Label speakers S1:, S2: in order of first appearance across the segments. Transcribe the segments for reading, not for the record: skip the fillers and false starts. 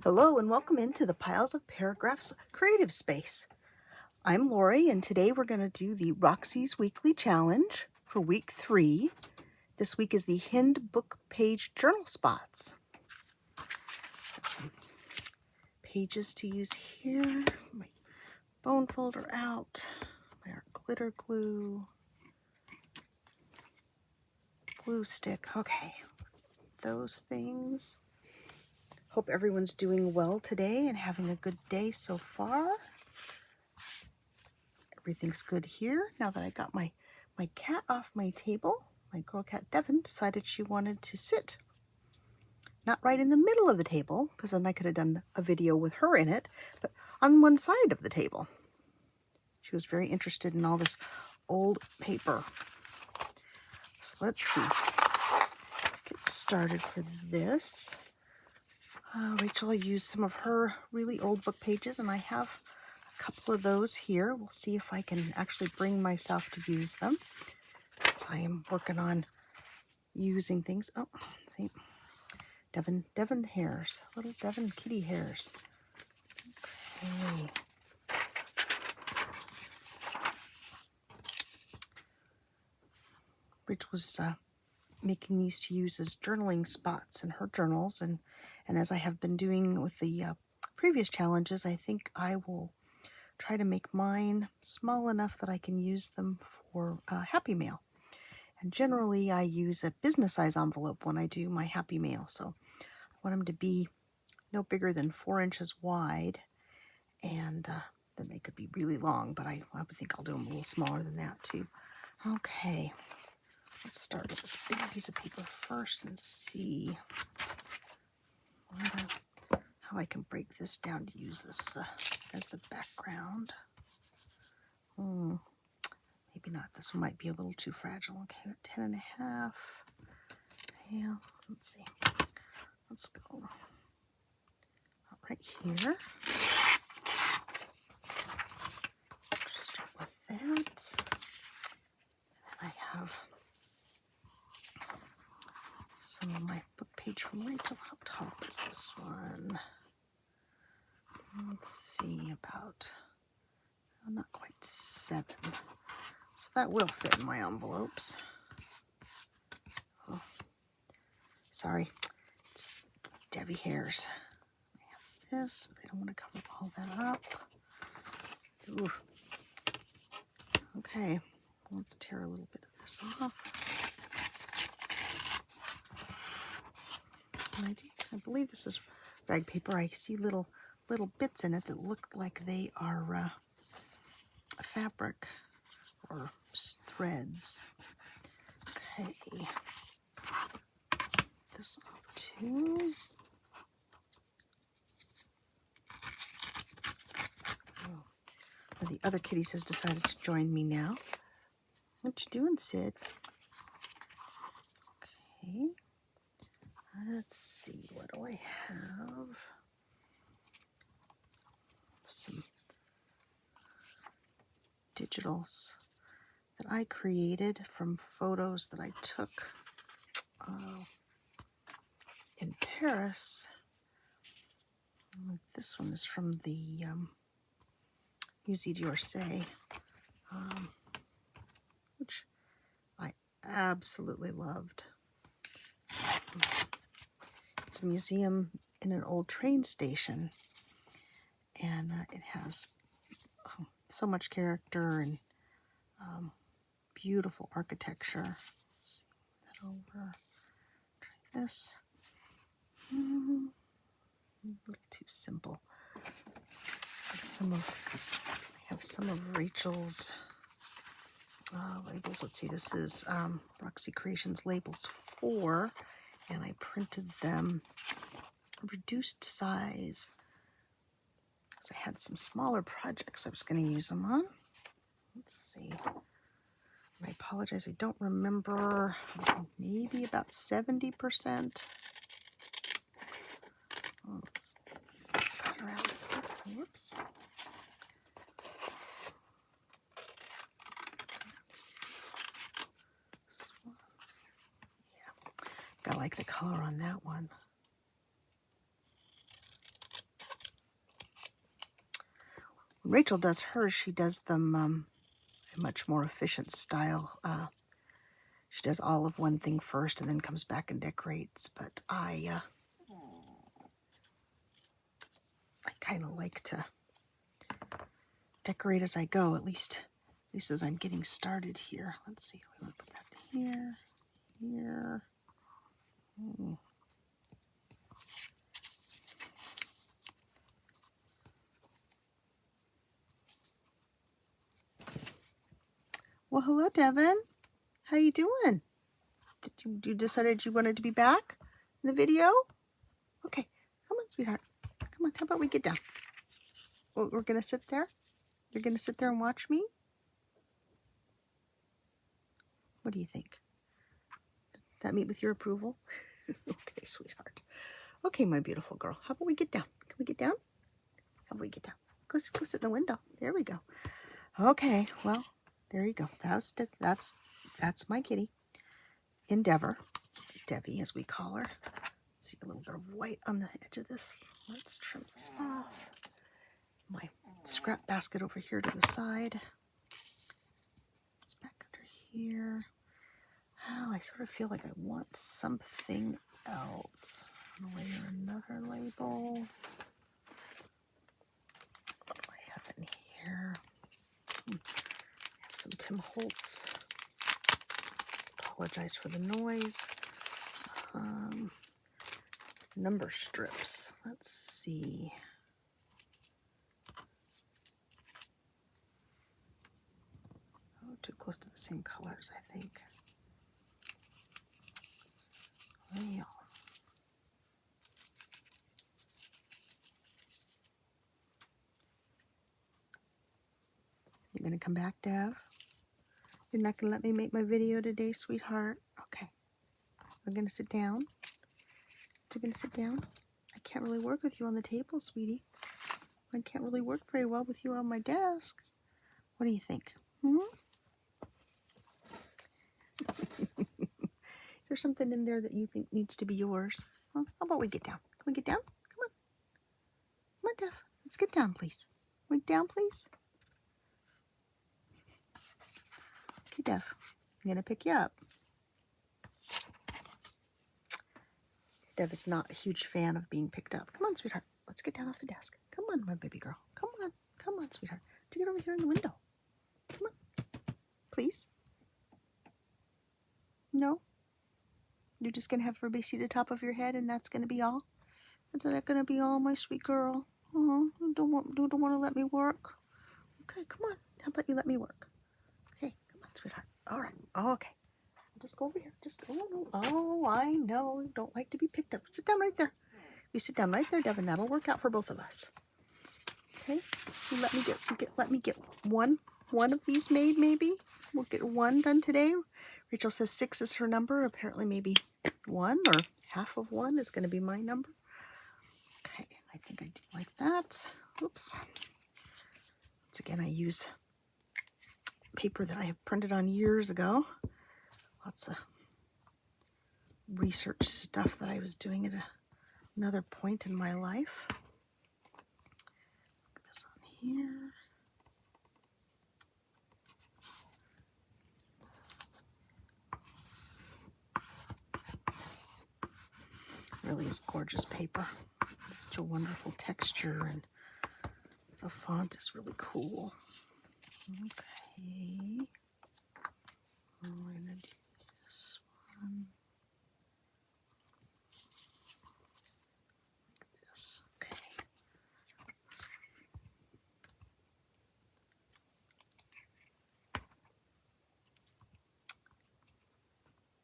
S1: Hello and welcome into the Piles of Paragraphs creative space. I'm Lori and today we're going to do the Roxy's Weekly Challenge for week 3. This week is the hinged book page journal spots. Got some pages to use here. My bone folder out. My glitter glue. Glue stick. Okay. Those things. Hope everyone's doing well today and having a good day so far. Everything's good here. Now that I got my cat off my table, my girl cat Devon decided she wanted to sit. Not right in the middle of the table, because then I could have done a video with her in it, but on one side of the table. She was very interested in all this old paper. So let's see. Get started for this. Rachel used some of her really old book pages, and I have a couple of those here. We'll see if I can actually bring myself to use them. So I am working on using things. Oh, see, Devon hairs, little Devon kitty hairs. Okay. Rich was making these to use as journaling spots in her journals, and as I have been doing with the previous challenges, I think I will try to make mine small enough that I can use them for Happy Mail. And generally I use a business size envelope when I do my Happy Mail, so I want them to be no bigger than 4 inches wide, and then they could be really long, but I think I'll do them a little smaller than that too. Okay, let's start with this big piece of paper first and see how I can break this down to use this as the background. Maybe not. This one might be a little too fragile. Okay, about 10.5. Yeah, let's see. Let's go right here. Start with that. And I have some of my book page from Rachel. How tall is this one? Let's see, about not quite 7. So that will fit in my envelopes. Oh, sorry, it's Debbie hairs. I have this, but I don't want to cover all that up. Ooh. Okay, let's tear a little bit of this off. I believe this is rag paper. I see little bits in it that look like they are fabric or threads. Okay, this off too. Oh, the other kitties has decided to join me now. What you doing, Sid? Okay, let's see. What do I have? Some digitals that I created from photos that I took in Paris. This one is from the Musée d'Orsay, which I absolutely loved. It's a museum in an old train station, and it has so much character and beautiful architecture. Let's see that over. Try this. A little too simple. I have some of Rachel's labels. Let's see. This is Roxy Creations Labels 4, and I printed them reduced size because I had some smaller projects I was going to use them on. Let's see. And I apologize, I don't remember. Maybe about 70%. Oh, let's cut around. Whoops. This one. Yeah, I like the color on that one. When Rachel does hers, she does them a much more efficient style. She does all of one thing first and then comes back and decorates. But I kind of like to decorate as I go, at least as I'm getting started here. Let's see, we want to put that here, here. Well, hello, Devin. How you doing? You decided you wanted to be back in the video? Okay, come on, sweetheart. Come on, how about we get down? Well, we're going to sit there? You're going to sit there and watch me? What do you think? Does that meet with your approval? Okay, sweetheart. Okay, my beautiful girl. How about we get down? Can we get down? How about we get down? Go sit in the window. There we go. Okay, well, there you go. That's my kitty. Endeavor. Debbie, as we call her. See a little bit of white on the edge of this. Let's trim this off. My scrap basket over here to the side. It's back under here. Oh, I sort of feel like I want something else. I'm gonna layer another label. What do I have in here? I have some Tim Holtz. Apologize for the noise. Number strips. Let's see. Oh, too close to the same colors, I think. Well. You're gonna come back, Dev? You're not gonna let me make my video today, sweetheart? Okay. We're gonna sit down. You're gonna sit down? I can't really work with you on the table, sweetie. I can't really work very well with you on my desk. What do you think? Is there something in there that you think needs to be yours? Huh? How about we get down? Can we get down? Come on. Come on, Dev. Let's get down, please. Can we get down, please? Okay, Dev. I'm going to pick you up. Dev is not a huge fan of being picked up. Come on, sweetheart. Let's get down off the desk. Come on, my baby girl. Come on. Come on, sweetheart. To get over here in the window. Come on. Please. No? You're just going to have everybody see the top of your head and that's going to be all? Is that going to be all, my sweet girl? Oh, you don't want to let me work? Okay, come on. How about you let me work? Okay, come on, sweetheart. All right. Okay. Just go over here. Oh, I know. You don't like to be picked up. Sit down right there. You sit down right there, Devin. That'll work out for both of us. Okay. Let me get one of these made, maybe. We'll get one done today. Rachel says 6 is her number. Apparently maybe 1 or half of 1 is going to be my number. Okay, I think I do like that. Oops. Once again, I use paper that I have printed on years ago. Lots of research stuff that I was doing at another point in my life. Put this on here. Really is gorgeous paper. It's such a wonderful texture and the font is really cool. Okay. We're gonna do this one. Like this. Okay.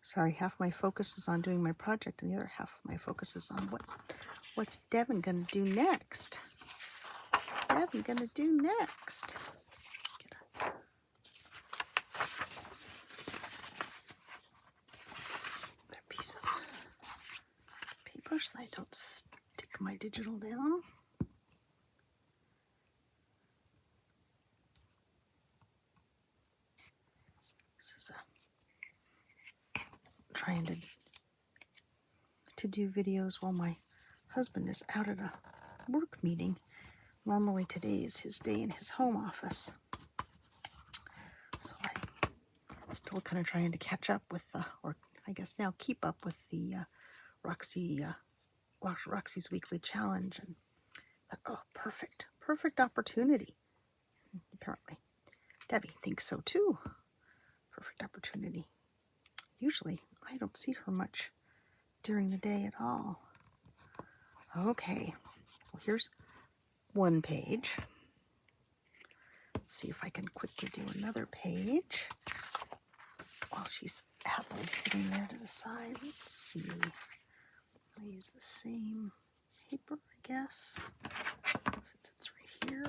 S1: Sorry, half my focus is on doing my project and the other half of my focus is on what's Devin gonna do next. What's Devin gonna do next? Get a piece of paper so I don't stick my digital down. This is trying to do videos while my husband is out at a work meeting. Normally today is his day in his home office. So I'm still kind of trying to catch up with or I guess now keep up with the Roxy's weekly challenge. And thought, oh, perfect opportunity. Apparently, Debbie thinks so too. Perfect opportunity. Usually, I don't see her much during the day at all. Okay, well, here's one page. Let's see if I can quickly do another page while she's happily sitting there to the side. Let's see. I'll use the same paper, I guess, since it's right here.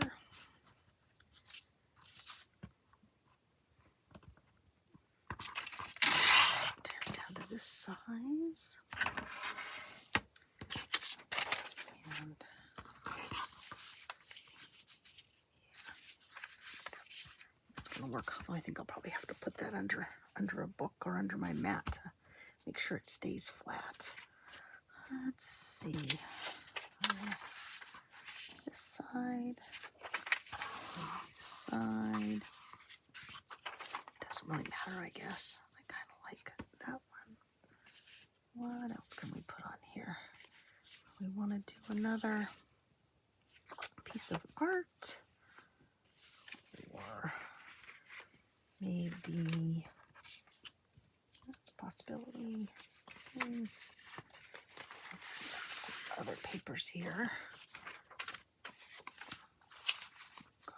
S1: Tear it down to this size. And that's going to work. Although I think I'll probably have to put that under a book or under my mat to make sure it stays flat. Let's see. This side. This side. Doesn't really matter, I guess. I kind of like that one. What else can we put on here? We want to do another piece of art. Or maybe that's a possibility. Let's see, some other papers here.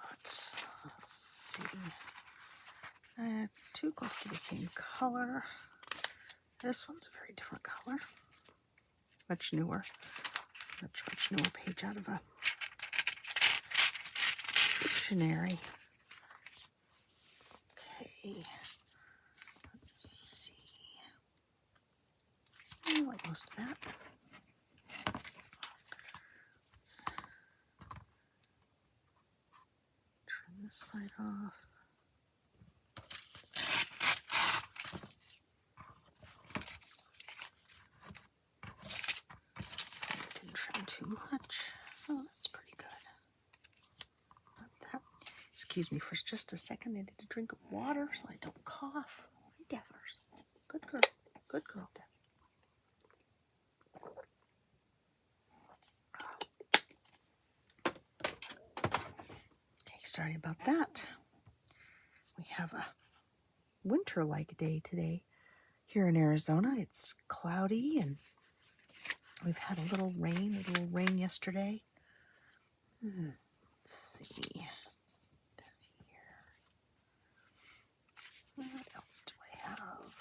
S1: Let's see. Too close to the same color. This one's a very different color. Much newer page out of a dictionary. Okay. Let's see. I like most of that. Oops. Turn this side off. Didn't trim too much. Oh, that's pretty good. Not that. Excuse me for just a second. I need a drink of water so I don't cough. Hi, Devers. Good girl. Good girl, Dev. Okay, sorry about that. We have a winter-like day today here in Arizona. It's cloudy and we've had a little rain yesterday. Let's see. Down here. What else do I have?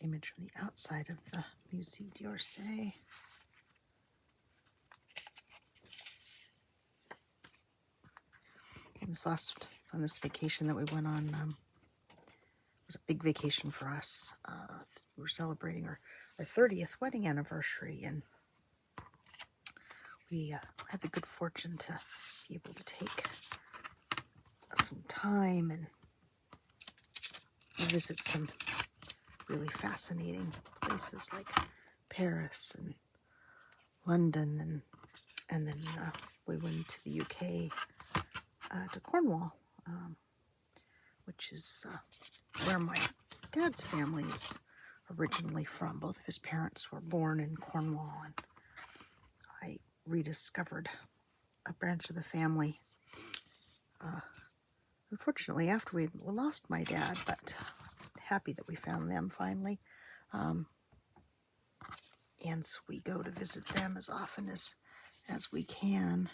S1: Image from the outside of the Musée d'Orsay. On this vacation that we went on, it was a big vacation for us. We were celebrating our 30th wedding anniversary, and we had the good fortune to be able to take some time and visit some really fascinating places like Paris and London, and then we went to the UK, to Cornwall, which is where my dad's family is originally from. Both of his parents were born in Cornwall, and I rediscovered a branch of the family, unfortunately, after we lost my dad, but I was happy that we found them finally. And so we go to visit them as often as we can.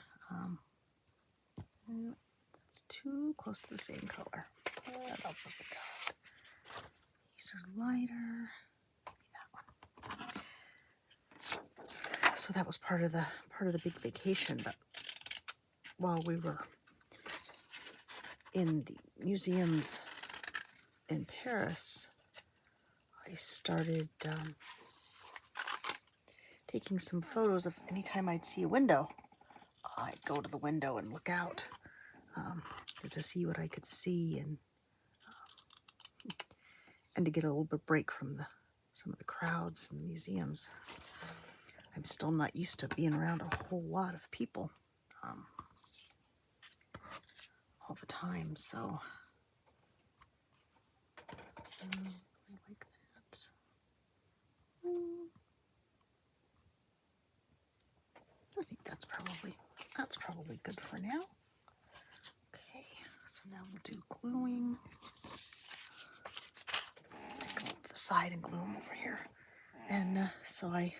S1: That's too close to the same color. What else have we got? These are lighter. That one. So that was part of the big vacation. But while we were in the museums in Paris, I started taking some photos of anytime I'd see a window. I'd go to the window and look out to see what I could see, and to get a little bit of break from the some of the crowds in museums. I'm still not used to being around a whole lot of people all the time, so I like that. I think that's probably good for now. Okay, so now we'll do gluing. Take them up to the side and glue them over here. And so I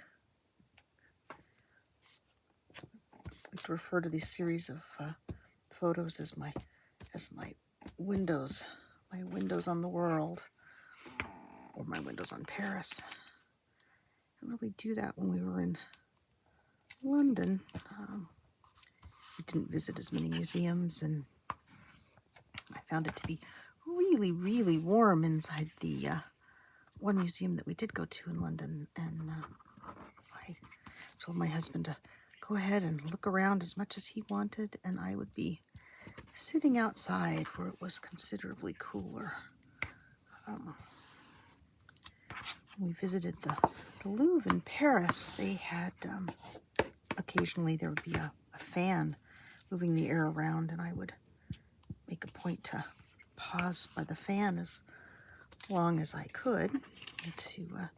S1: like to refer to these series of photos as my windows on the world, or my windows on Paris. I didn't really do that when we were in London. We didn't visit as many museums, and I found it to be really, really warm inside the one museum that we did go to in London. And I told my husband to go ahead and look around as much as he wanted, and I would be sitting outside where it was considerably cooler. We visited the Louvre in Paris. They had, occasionally there would be a fan moving the air around, and I would make a point to pause by the fan as long as I could to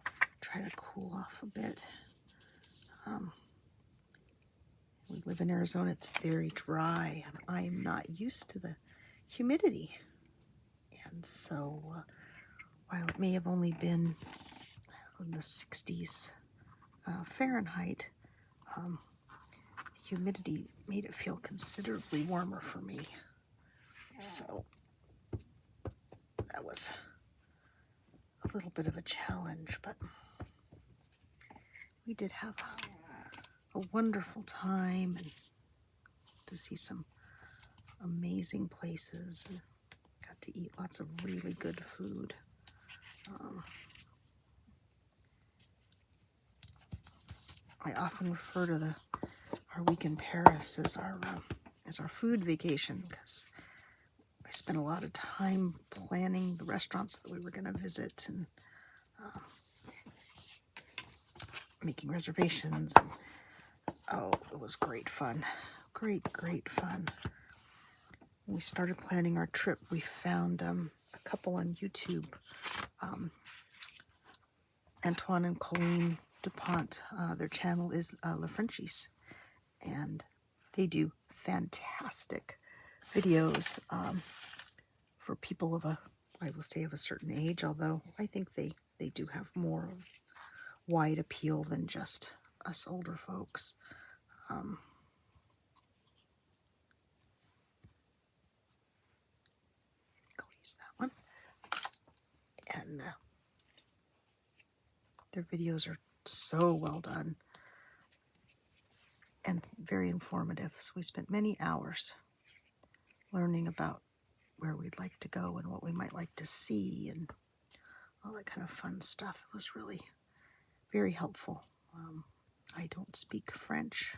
S1: try to cool off a bit. We live in Arizona. It's very dry, and I am not used to the humidity. And so while it may have only been in the 60s Fahrenheit, the humidity made it feel considerably warmer for me. So that was a little bit of a challenge, but we did have a wonderful time and to see some amazing places and got to eat lots of really good food. I often refer to our week in Paris as our food vacation, because I spent a lot of time planning the restaurants that we were going to visit and making reservations. Oh, it was great fun. Great fun. When we started planning our trip, we found a couple on YouTube, Antoine and Colleen DuPont. Their channel is La Frenchies, and they do fantastic videos for people of I will say of a certain age, although I think they do have more wide appeal than just us older folks. I'll use that one. And their videos are so well done and very informative. So we spent many hours learning about where we'd like to go and what we might like to see and all that kind of fun stuff. It was really very helpful. I don't speak French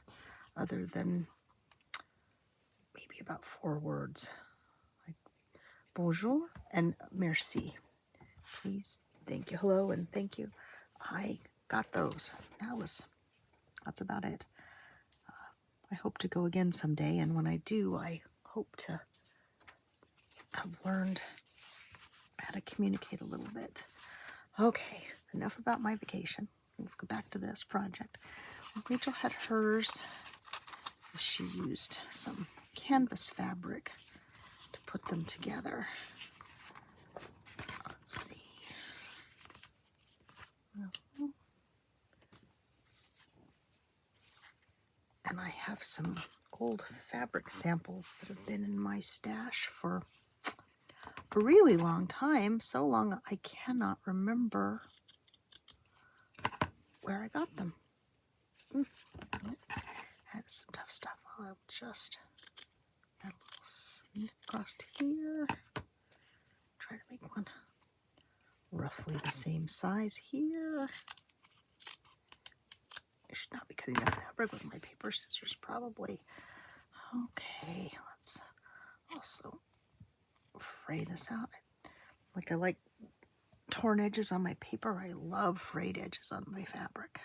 S1: other than maybe about 4 words, like bonjour and merci. Please, thank you, hello, and thank you. I got those. That's about it. I hope to go again someday, and when I do, I hope to have learned how to communicate a little bit. Okay, enough about my vacation. Let's go back to this project. When Rachel had hers, she used some canvas fabric to put them together. Let's see. And I have some old fabric samples that have been in my stash for a really long time. So long I cannot remember where I got them. Had some tough stuff. I'll just add a little snip across here. Try to make one roughly the same size here. I should not be cutting the fabric with my paper scissors, probably. Okay, let's also fray this out. I like torn edges on my paper. I love frayed edges on my fabric.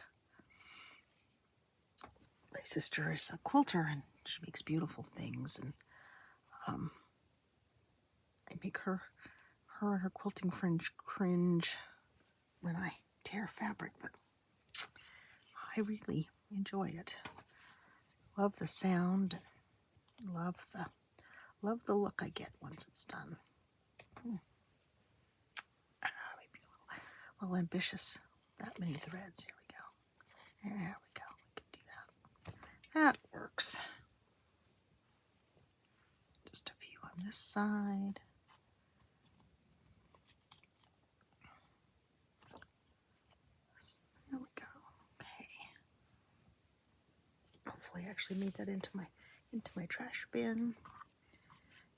S1: My sister is a quilter and she makes beautiful things, and I make her and her quilting friends cringe when I tear fabric, but I really enjoy it. Love the sound. Love the look I get once it's done. Maybe a little ambitious. That many threads. Here we go. There we go. We can do that. That works. Just a few on this side. There we go. Okay. Hopefully I actually made that into my trash bin.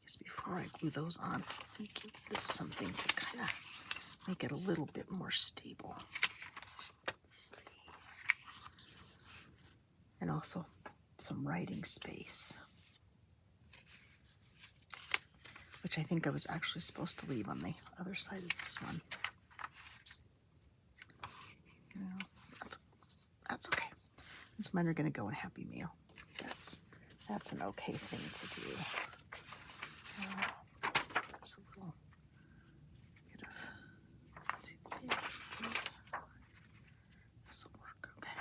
S1: Just before I glue those on, I'll give this something to kind of make it a little bit more stable. Let's see. And also some writing space, which I think I was actually supposed to leave on the other side of this one. You know, that's okay. Since mine are going to go in Happy Meal. That's an okay thing to do. There's a little bit of too big. This will work okay.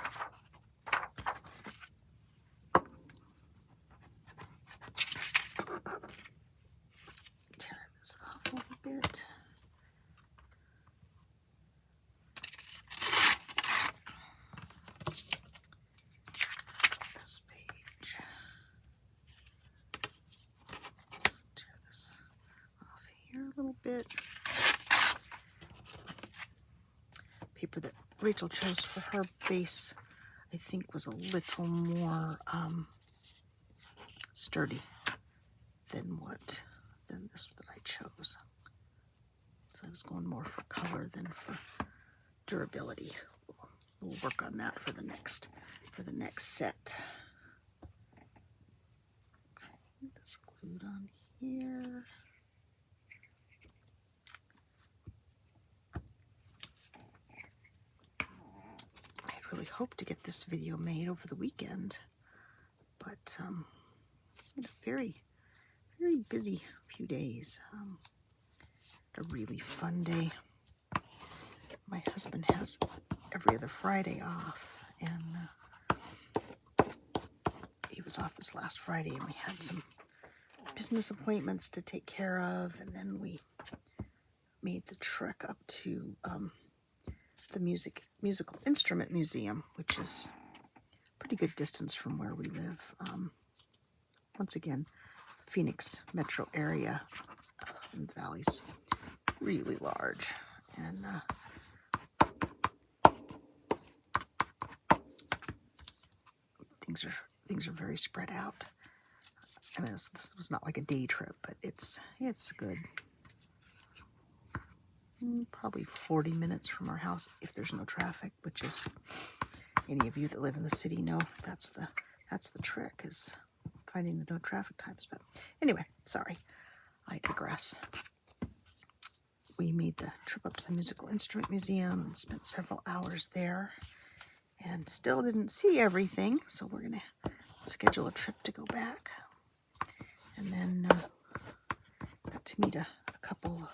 S1: Tear this off a little bit. This page. Let's tear this off here a little bit. Paper that Rachel chose for her base, I think, was a little more sturdy than this that I chose. So I was going more for color than for durability. We'll work on that for the next set. Okay, this glued on here. I really hope to get this video made over the weekend, but a very, very busy few days. A really fun day. My husband has every other Friday off, and he was off this last Friday, and we had some business appointments to take care of, and then we made the trek up to the musical instrument museum, which is a pretty good distance from where we live. Once again, Phoenix metro area, Valley's really large, and things are very spread out. I mean, this was not like a day trip, but it's good. Probably 40 minutes from our house if there's no traffic, which is, any of you that live in the city know that's the trick, is finding the no traffic times. But anyway, sorry, I digress. We made the trip up to the Musical Instrument Museum and spent several hours there, and still didn't see everything, so we're gonna schedule a trip to go back. And then got to meet a couple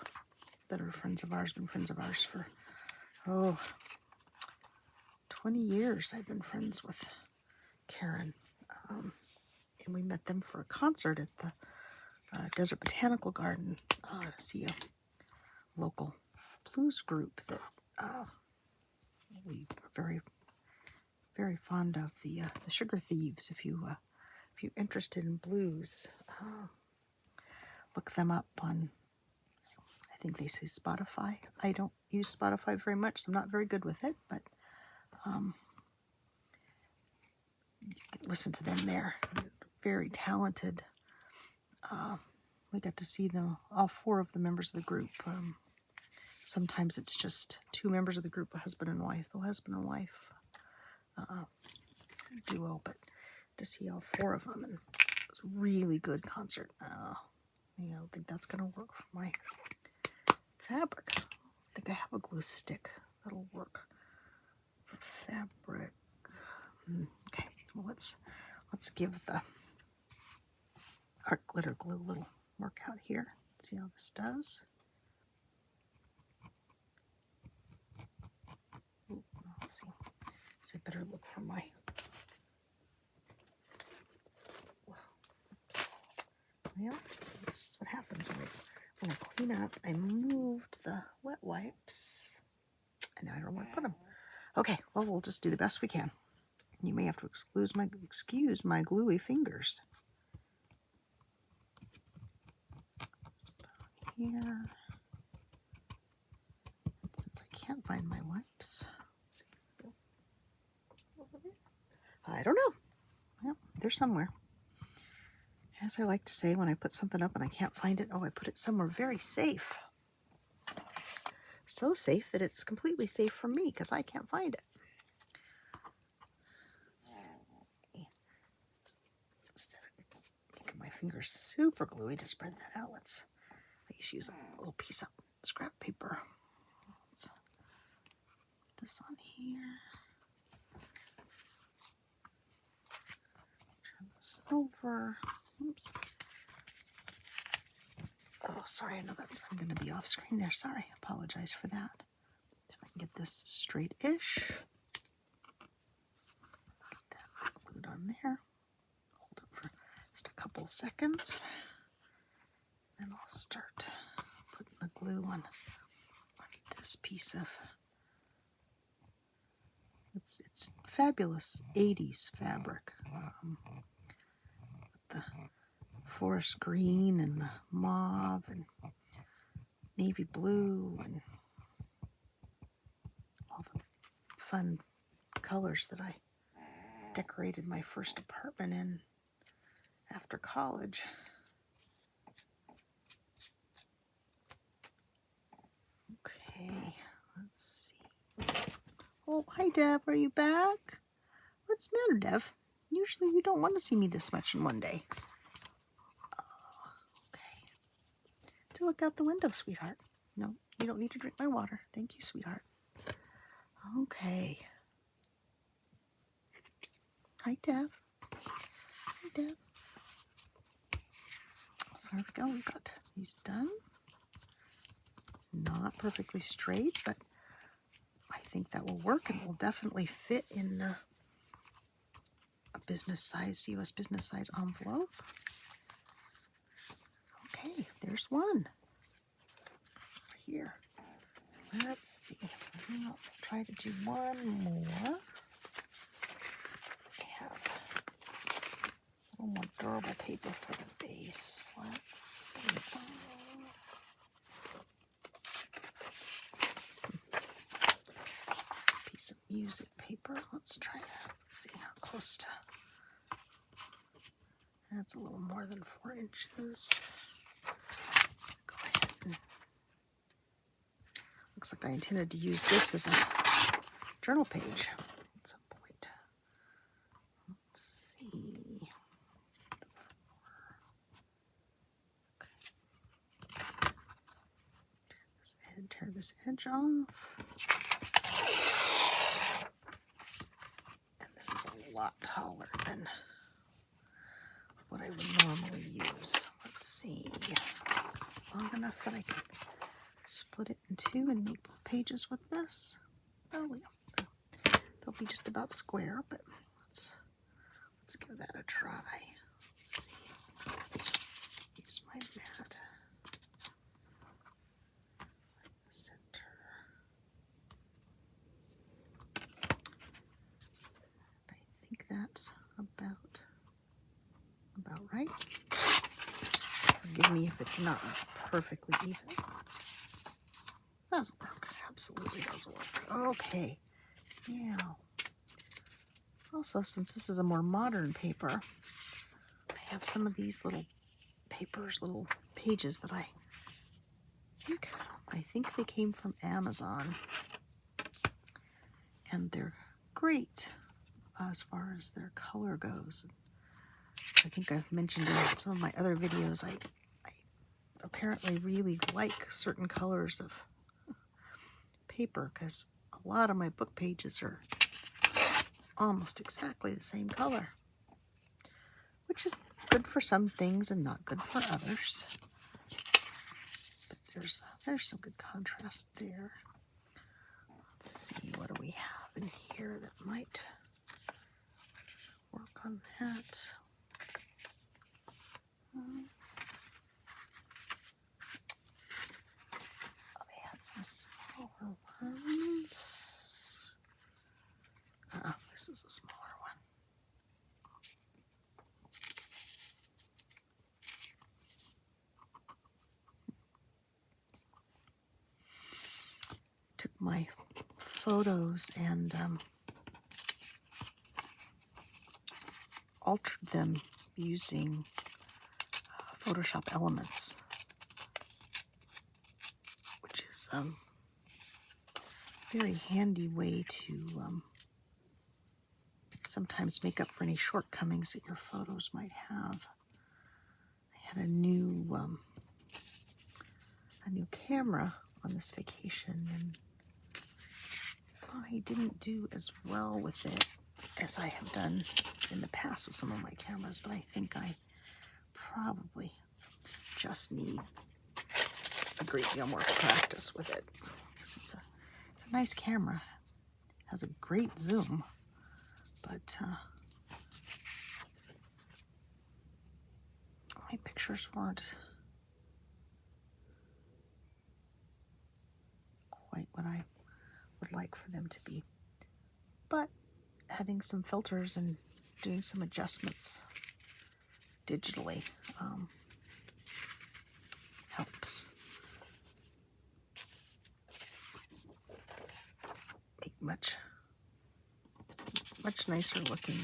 S1: that are friends of ours, been friends of ours for 20 years. I've been friends with Karen, and we met them for a concert at the Desert Botanical Garden to see a local blues group that we are very, very fond of, the Sugar Thieves. If you're interested in blues, look them up on, I think they say Spotify. I don't use Spotify very much, so I'm not very good with it, but you can listen to them there. Very talented. We got to see all four of the members of the group. Sometimes it's just two members of the group, a husband and wife, duo, but to see all four of them, and it was a really good concert. I don't think that's going to work for my fabric. I think think I have a glue stick that'll work for fabric. Okay, well let's give the art glitter glue a little workout here. See how this does. Ooh, let's see. So I better look for my. Well, so this is what happens when I clean up. I moved the wet wipes, and now I don't know where to put them. Okay, well we'll just do the best we can. You may have to excuse my gluey fingers. Here. Since I can't find my wipes, let's see. I don't know. Well, they're somewhere. As I like to say when I put something up and I can't find it, oh, I put it somewhere very safe. So safe that it's completely safe for me because I can't find it. Instead of making my fingers super gluey to spread that out, let's just use a little piece of scrap paper. Let's put this on here. Turn this over. Oops. Oh, sorry. I know I'm going to be off screen there. Sorry. Apologize for that. See if I can get this straight-ish. Get that glued on there. Hold it for just a couple seconds. Then I'll start putting the glue on this piece of. It's fabulous 80s fabric. With the forest green and the mauve and navy blue and all the fun colors that I decorated my first apartment in after college. Okay, let's see. Oh, hi Deb, are you back? What's the matter, Dev? Usually you don't want to see me this much in one day. To look out the window, sweetheart. No, you don't need to drink my water. Thank you, sweetheart. Okay. Hi, Dev. Hi, Dev. So there we go. We've got these done. Not perfectly straight, but I think that will work and will definitely fit in a business size, U.S. business size envelope. Okay, there's one. Here. Let's see. Let's try to do one more. We have a little more durable paper for the base. Let's see. Piece of music paper. Let's try that. Let's see how close to. That's a little more than 4 inches. Go ahead and. Looks like I intended to use this as a journal page at some point. Let's see. Okay. Tear this edge off. And this is a lot taller than what I would normally use. Let's see. Is it long enough that I can split it in two and make both pages with this? Oh, yeah. They'll be just about square, but let's give that a try. Let's see. Use my mat. Center. I think that's about right. Forgive me if it's not perfectly even. Does work. Absolutely does work. Okay. Now, also, since this is a more modern paper, I have some of these little papers, little pages that I think they came from Amazon. And they're great as far as their color goes. I think I've mentioned in some of my other videos, I apparently really like certain colors of paper because a lot of my book pages are almost exactly the same color, which is good for some things and not good for others. But there's some good contrast there. Let's see, what do we have in here that might work on that? We had some smaller ones. This is a smaller one. Took my photos and altered them using Photoshop Elements, which is a very handy way to sometimes make up for any shortcomings that your photos might have. I had a new camera on this vacation, and I didn't do as well with it as I have done in the past with some of my cameras, but I think I probably just need a great deal more practice with it. It's a nice camera. It has a great zoom, but my pictures weren't quite what I would like for them to be. But adding some filters and doing some adjustments digitally helps make much nicer looking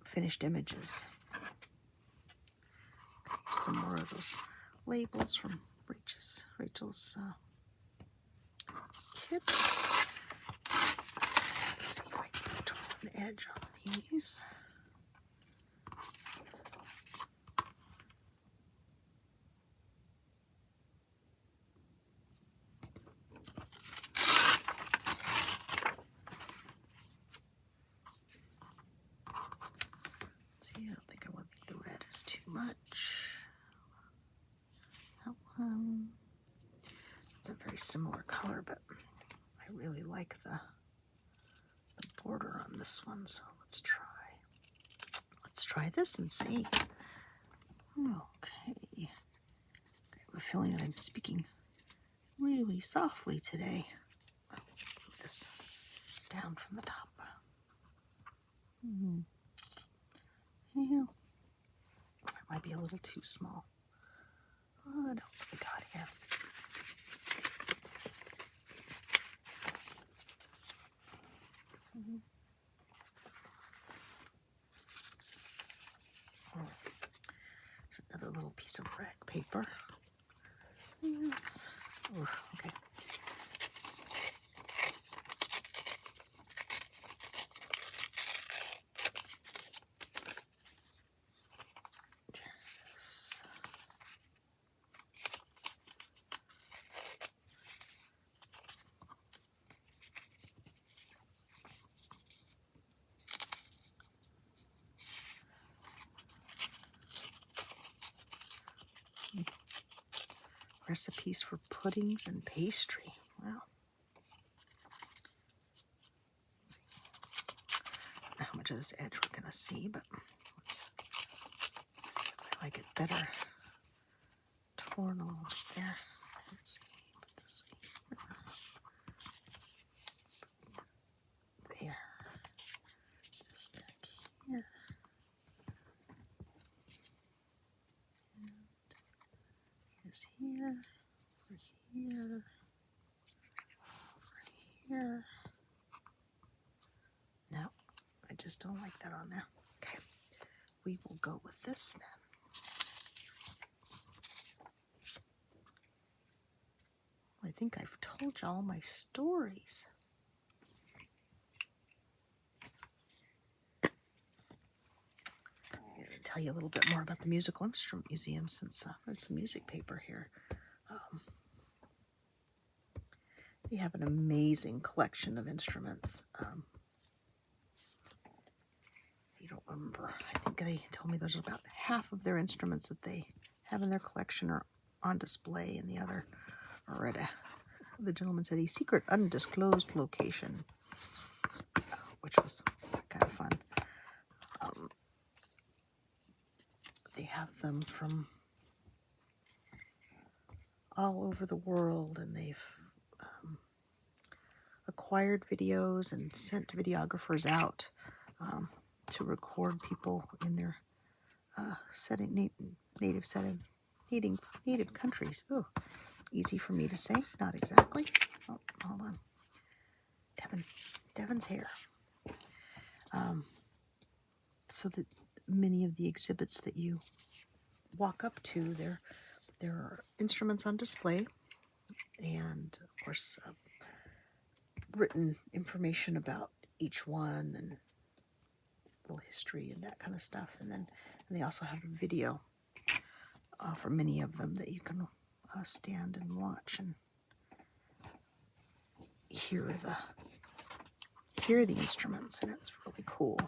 S1: finished images. Some more of those labels from Rachel's kit. Let's see if I can put an edge on these. See, I don't think I want the red is too much. That one. It's a very similar color, but I really like the border on this one, so let's try this and see. Okay. I have a feeling that I'm speaking really softly today. Let's move this down from the top. Yeah, that might be a little too small. What else have we got here? There's another little piece of rag paper. Okay. Recipes for puddings and pastry. Wow. I don't know how much of this edge we're going to see, but let's see if I like it better torn a little bit there. Let's see. Put this here. There. This back here. Is here, over here, over here. No, I just don't like that on there. Okay, we will go with this then. I think I've told you all my stories. I'm going to tell you a little bit more about the Musical Instrument Museum since there's some music paper here. They have an amazing collection of instruments. You don't remember. I think they told me there's about half of their instruments that they have in their collection are on display, and the other are at the gentleman said a secret undisclosed location, which was kind of fun. They have them from all over the world, and they've acquired videos and sent videographers out to record people in their native countries. Oh, easy for me to say, not exactly. Oh, hold on. Devin's hair. So that many of the exhibits that you walk up to, there are instruments on display, and of course written information about each one and little history and that kind of stuff. And they also have a video for many of them that you can stand and watch and hear the instruments, and it's really cool.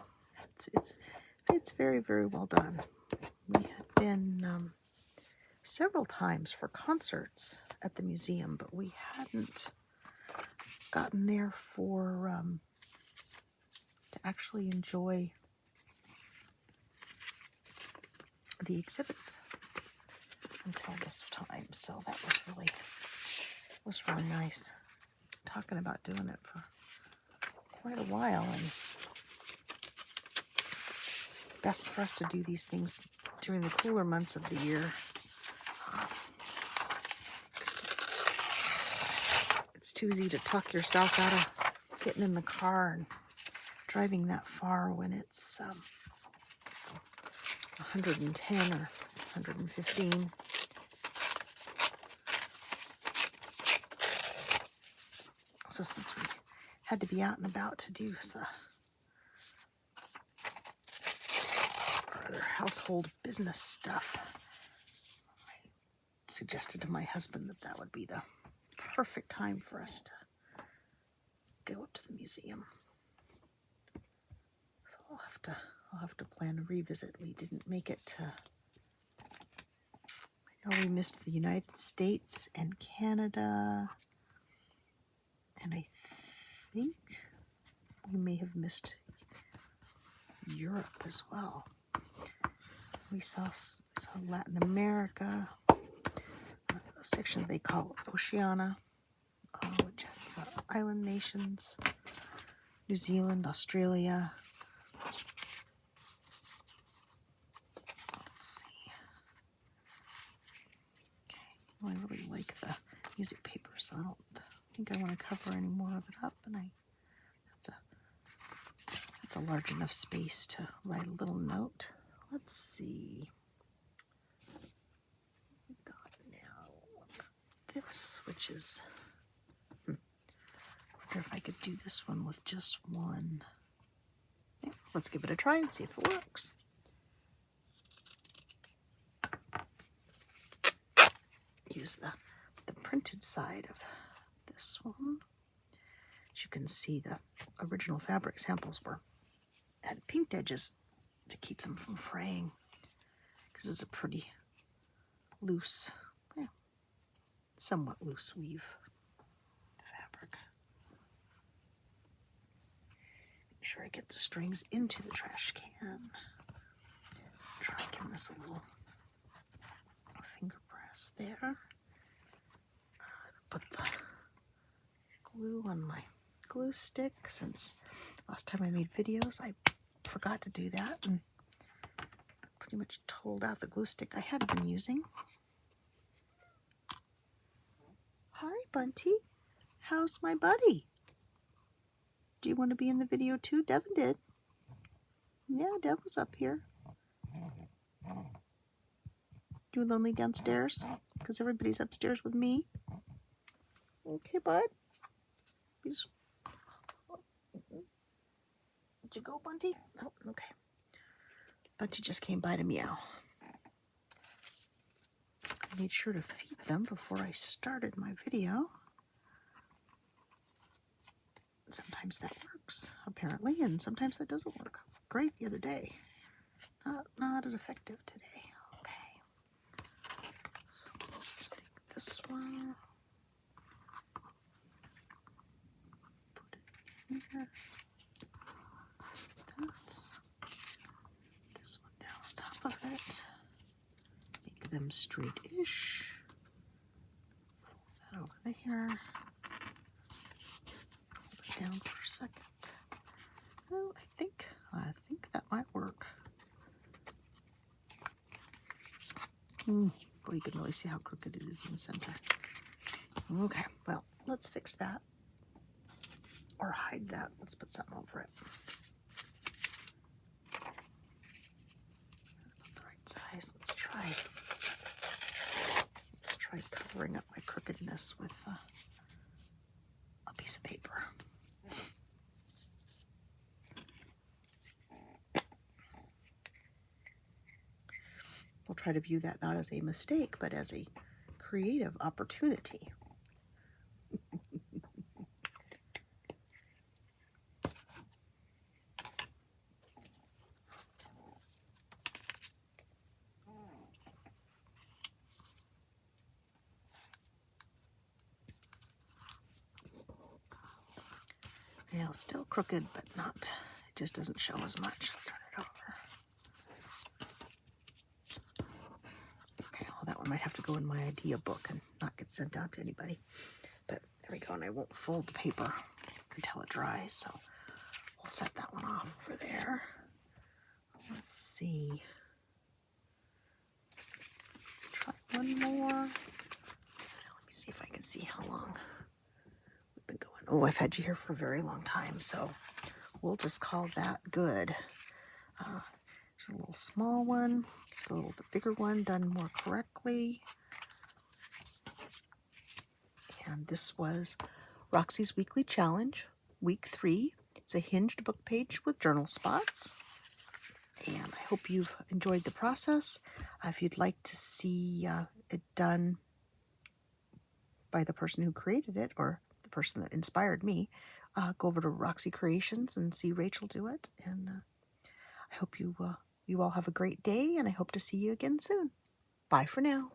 S1: It's very, very well done. We have been several times for concerts at the museum, but we hadn't gotten there for to actually enjoy the exhibits until this time. So that was really nice. Talking about doing it for quite a while, and best for us to do these things during the cooler months of the year. It's too easy to talk yourself out of getting in the car and driving that far when it's 110 or 115. So since we had to be out and about to do our other household business stuff, I suggested to my husband that would be the perfect time for us to go up to the museum. So I'll have to plan a revisit. We didn't make it to. I know we missed the United States and Canada, and I think we may have missed Europe as well. We saw Latin America, a section they call Oceania, which has island nations, New Zealand, Australia. Let's see. Okay, well, I really like the music paper, so I don't think I want to cover any more of it up, and that's a large enough space to write a little note. Let's see. We've got now this, which is, I wonder if I could do this one with just one. Yeah, let's give it a try and see if it works. Use the printed side of this one. As you can see, the original fabric samples had pinked edges to keep them from fraying, because it's a pretty loose, somewhat loose weave fabric. Make sure I get the strings into the trash can. Try giving this a little finger press there. Put the glue on my glue stick, since last time I made videos I forgot to do that and pretty much told out the glue stick I had been using. Hi, Bunty. How's my buddy? Do you want to be in the video too? Devin did. Yeah, Devin was up here. You lonely downstairs? Because everybody's upstairs with me. Okay, bud. Did you go, Bunty? Oh, okay. Bunty just came by to meow. I made sure to feed them before I started my video. sometimes that works, apparently, and sometimes that doesn't work. Great the other day. Not as effective today. Okay. So let's take this one. Put it here. This one down on top of it. Make them straight-ish. Fold that over there. Hold it down for a second. Oh, I think that might work. Boy, you can really see how crooked it is in the center. Okay, well, let's fix that. Or hide that. Let's put something over it. About the right size. Let's try covering up my crookedness with a piece of paper. We'll try to view that not as a mistake, but as a creative opportunity. Yeah, still crooked, but not, it just doesn't show as much. I'll turn it over. Okay, well, that one might have to go in my idea book and not get sent out to anybody. But there we go, and I won't fold the paper until it dries, so we'll set that one off over there. Let's see. Try one more. Let me see if I can see how long we've been going. Oh, I've had you here for a very long time, so we'll just call that good. There's a little small one. There's a little bit bigger one done more correctly. And this was Roxy's Weekly Challenge, Week 3. It's a hinged book page with journal spots. And I hope you've enjoyed the process. If you'd like to see it done by the person who created it or the person that inspired me, go over to Roxy Creations and see Rachel do it. And I hope you all have a great day, and I hope to see you again soon. Bye for now.